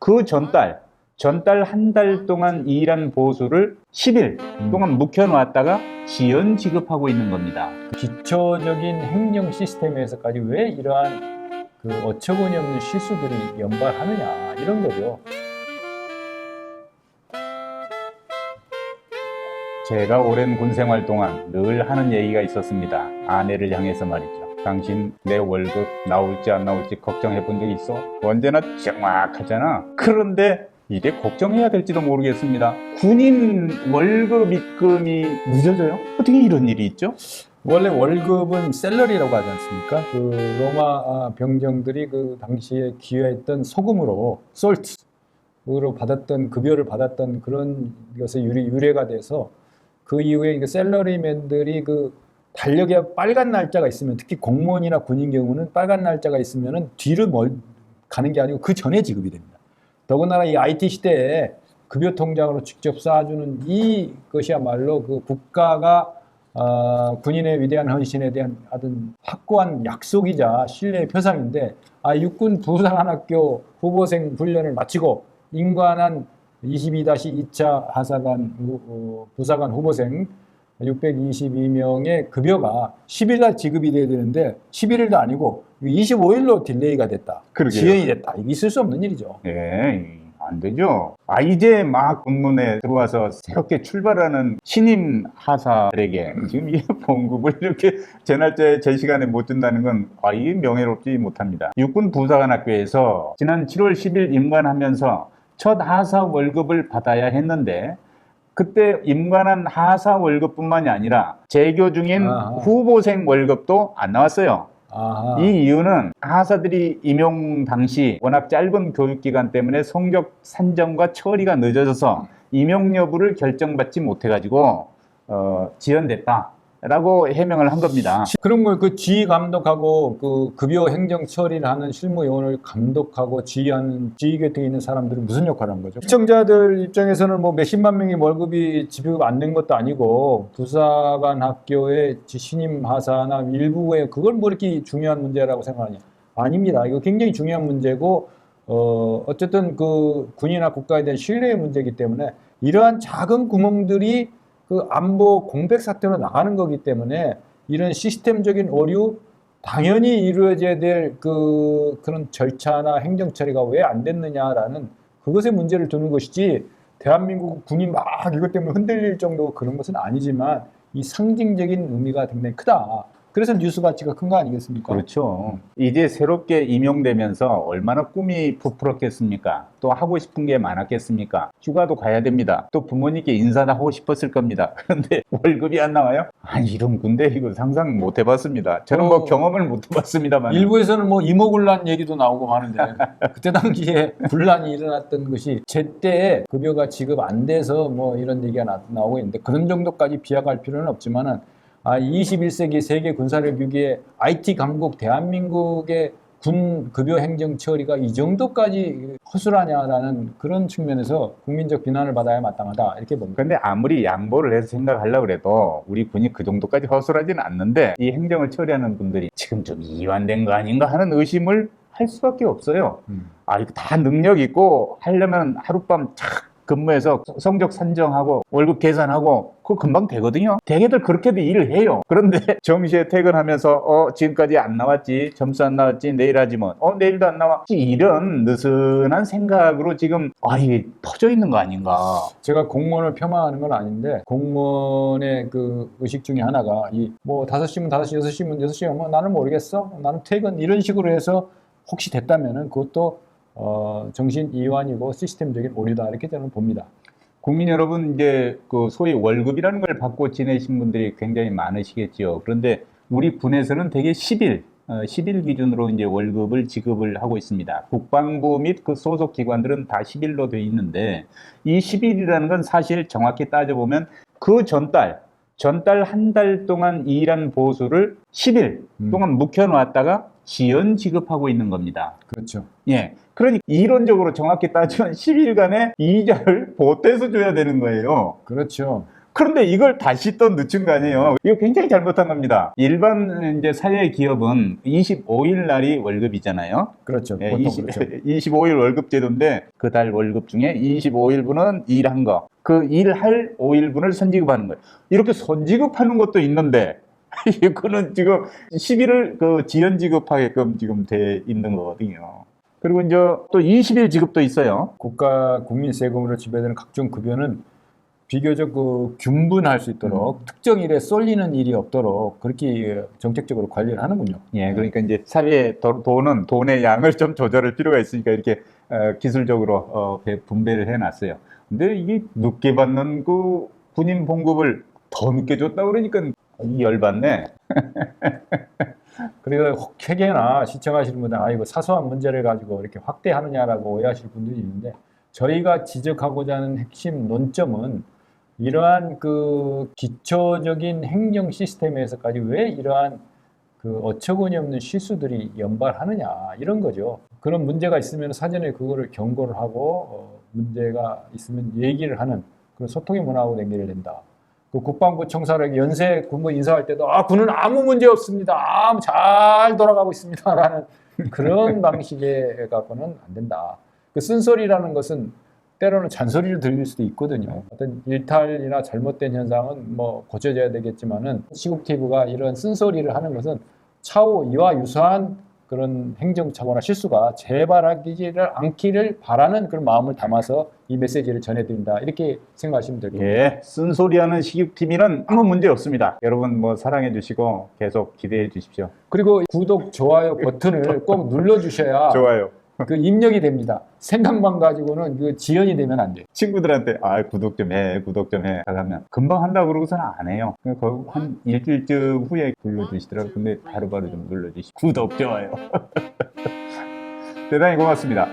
그 전달 한 달 동안 일한 보수를 10일 동안 묵혀놓았다가 지연 지급하고 있는 겁니다. 기초적인 행정 시스템에서까지 왜 이러한 그 어처구니 없는 실수들이 연발하느냐 이런 거죠. 제가 오랜 군 생활 동안 늘 하는 얘기가 있었습니다. 아내를 향해서 말이죠. 당신 내 월급 나올지 안 나올지 걱정해 본 적 있어? 언제나 정확하잖아. 그런데 이제 걱정해야 될지도 모르겠습니다. 군인 월급 입금이 늦어져요? 어떻게 이런 일이 있죠? 원래 월급은 셀러리라고 하지 않습니까? 그 로마 병정들이 그 당시에 기여했던 소금으로 솔트로 받았던 급여를 받았던 그런 것에 유래가 돼서 그 이후에 셀러리맨들이 그 달력에 빨간 날짜가 있으면, 특히 공무원이나 군인 경우는 빨간 날짜가 있으면은 뒤를 가는 게 아니고 그 전에 지급이 됩니다. 더군다나 이 IT 시대에 급여 통장으로 직접 쌓아주는 이것이야말로 그 국가가 군인의 위대한 헌신에 대한 하여튼 확고한 약속이자 신뢰의 표상인데, 육군 부사관학교 후보생 훈련을 마치고 임관한 22-2차 하사관 부사관 후보생 622명의 급여가 10일 날 지급이 돼야 되는데 11일도 아니고 25일로 딜레이가 됐다. 그러게요. 지연이 됐다. 이게 있을 수 없는 일이죠. 예, 안 되죠. 이제 막 군문에 들어와서 새롭게 출발하는 신임 하사들에게 지금 이 봉급을 이렇게 제 날짜에 제 시간에 못 준다는 건 이게 명예롭지 못합니다. 육군 부사관학교에서 지난 7월 10일 임관하면서 첫 하사 월급을 받아야 했는데, 그때 임관한 하사 월급뿐만이 아니라 재교 중인 후보생 월급도 안 나왔어요. 이 이유는 하사들이 임용 당시 워낙 짧은 교육기간 때문에 성적 산정과 처리가 늦어져서 임용 여부를 결정받지 못해가지고 지연됐다 라고 해명을 한 겁니다. 그런 걸 그 지휘 감독하고 그 급여 행정 처리를 하는 실무요원을 감독하고 지휘하는 지휘 곁에 있는 사람들은 무슨 역할을 한 거죠? 시청자들 입장에서는 뭐 몇십만 명이 월급이 지급 안 된 것도 아니고 부사관 학교의 신임 하사나 일부에 그걸 뭐 이렇게 중요한 문제라고 생각하냐? 아닙니다. 이거 굉장히 중요한 문제고 어쨌든 그 군이나 국가에 대한 신뢰의 문제이기 때문에 이러한 작은 구멍들이 그 안보 공백 사태로 나가는 거기 때문에 이런 시스템적인 오류, 당연히 이루어져야 될 그런 절차나 행정 처리가 왜 안 됐느냐라는 그것에 문제를 두는 것이지, 대한민국 군이 막 이것 때문에 흔들릴 정도 그런 것은 아니지만 이 상징적인 의미가 굉장히 크다. 그래서 뉴스 가치가 큰 거 아니겠습니까? 그렇죠. 이제 새롭게 임용되면서 얼마나 꿈이 부풀었겠습니까? 또 하고 싶은 게 많았겠습니까? 휴가도 가야 됩니다. 또 부모님께 인사도 하고 싶었을 겁니다. 그런데 월급이 안 나와요? 이런 군대 이거 상상 못 해봤습니다. 저는 뭐 경험을 못 해봤습니다만. 일부에서는 뭐 이모군란 얘기도 나오고 하는데 그때 당시에 분란이 일어났던 것이 제때 급여가 지급 안 돼서 뭐 이런 얘기가 나오고 있는데, 그런 정도까지 비약할 필요는 없지만은 21세기 세계 군사력 위기에 IT 강국 대한민국의 군 급여 행정 처리가 이 정도까지 허술하냐라는 그런 측면에서 국민적 비난을 받아야 마땅하다, 이렇게 봅니다. 근데 아무리 양보를 해서 생각하려고 해도 우리 군이 그 정도까지 허술하지는 않는데, 이 행정을 처리하는 분들이 지금 좀 이완된 거 아닌가 하는 의심을 할 수밖에 없어요. 이거 다 능력 있고 하려면 하룻밤 착 근무해서 성적 산정하고 월급 계산하고 그거 금방 되거든요. 대개들 그렇게도 일을 해요. 그런데 정시에 퇴근하면서 지금까지 안 나왔지, 점수 안 나왔지, 내일 하지 뭐, 내일도 안 나와, 이런 느슨한 생각으로 지금 이게 퍼져 있는 거 아닌가. 제가 공무원을 폄하하는 건 아닌데, 공무원의 그 의식 중에 하나가 뭐 5시면 5시, 6시면 6시면 뭐 나는 모르겠어, 나는 퇴근, 이런 식으로 해서 혹시 됐다면은 그것도 정신 이완이고 시스템적인 오류다, 이렇게 저는 봅니다. 국민 여러분, 이제 그 소위 월급이라는 걸 받고 지내신 분들이 굉장히 많으시겠죠. 그런데 우리 군에서는 대개 10일 기준으로 이제 월급을 지급을 하고 있습니다. 국방부 및 그 소속 기관들은 다 10일로 되어 있는데, 이 10일이라는 건 사실 정확히 따져보면 그 전달 한 달 동안 일한 보수를 10일 동안 묵혀놓았다가 지연 지급하고 있는 겁니다. 그렇죠. 예. 그러니 이론적으로 정확히 따지면 10일간의 이자를 보태서 줘야 되는 거예요. 그렇죠. 그런데 이걸 다시 또 늦춘 거 아니에요. 이거 굉장히 잘못한 겁니다. 일반 이제 사회 기업은 25일 날이 월급이잖아요. 그렇죠. 예, 보통 그렇죠. 25일 월급 제도인데 그 달 월급 중에 25일분은 일한 거, 그 일할 5일분을 선지급하는 거예요. 이렇게 선지급하는 것도 있는데 이거는 지금 시비를 그 지연 지급하게끔 지금 돼 있는 거거든요. 그리고 이제 또 20일 지급도 있어요. 국가 국민 세금으로 지배되는 각종 급여는 비교적 그 균분할 수 있도록 특정 일에 쏠리는 일이 없도록 그렇게 정책적으로 관리를 하는군요. 예, 그러니까 이제 사회의 돈은 돈의 양을 좀 조절할 필요가 있으니까 이렇게 기술적으로 분배를 해놨어요. 근데 이게 늦게 받는 그 군인 봉급을 더 늦게 줬다 그러니까 열받네. 그리고 혹여나 시청하시는 분들 이거 사소한 문제를 가지고 이렇게 확대하느냐라고 오해하실 분들이 있는데 저희가 지적하고자 하는 핵심 논점은 이러한 그 기초적인 행정 시스템에서까지 왜 이러한 그 어처구니 없는 실수들이 연발하느냐 이런 거죠. 그런 문제가 있으면 사전에 그거를 경고를 하고 문제가 있으면 얘기를 하는 그런 소통의 문화하고 연결이 된다. 그 국방부 청사에게 연세 군무 인사할 때도 군은 아무 문제 없습니다. 잘 돌아가고 있습니다라는 그런 방식에 갖고는 안 된다. 그 쓴소리라는 것은 때로는 잔소리를 들릴 수도 있거든요. 어떤 일탈이나 잘못된 현상은 뭐 고쳐져야 되겠지만은 시국 TV가 이런 쓴소리를 하는 것은 차후 이와 유사한 그런 행정착오나 실수가 재발하지를 않기를 바라는 그런 마음을 담아서 이 메시지를 전해드린다. 이렇게 생각하시면 될 겁니다. 예, 쓴소리하는 식육TV는 아무 문제 없습니다. 여러분 뭐 사랑해 주시고 계속 기대해 주십시오. 그리고 구독, 좋아요 버튼을 꼭 눌러주셔야 좋아요. 그 입력이 됩니다. 생각만 가지고는 그 지연이 되면 안 돼요. 친구들한테 구독 좀 해, 구독 좀 해 하면 금방 한다고 그러고서는 안 해요. 그냥 한 일주일쯤 후에 눌러주시더라고요. 근데 바로바로 좀 눌러주시고 구독, 좋아요. 대단히 고맙습니다.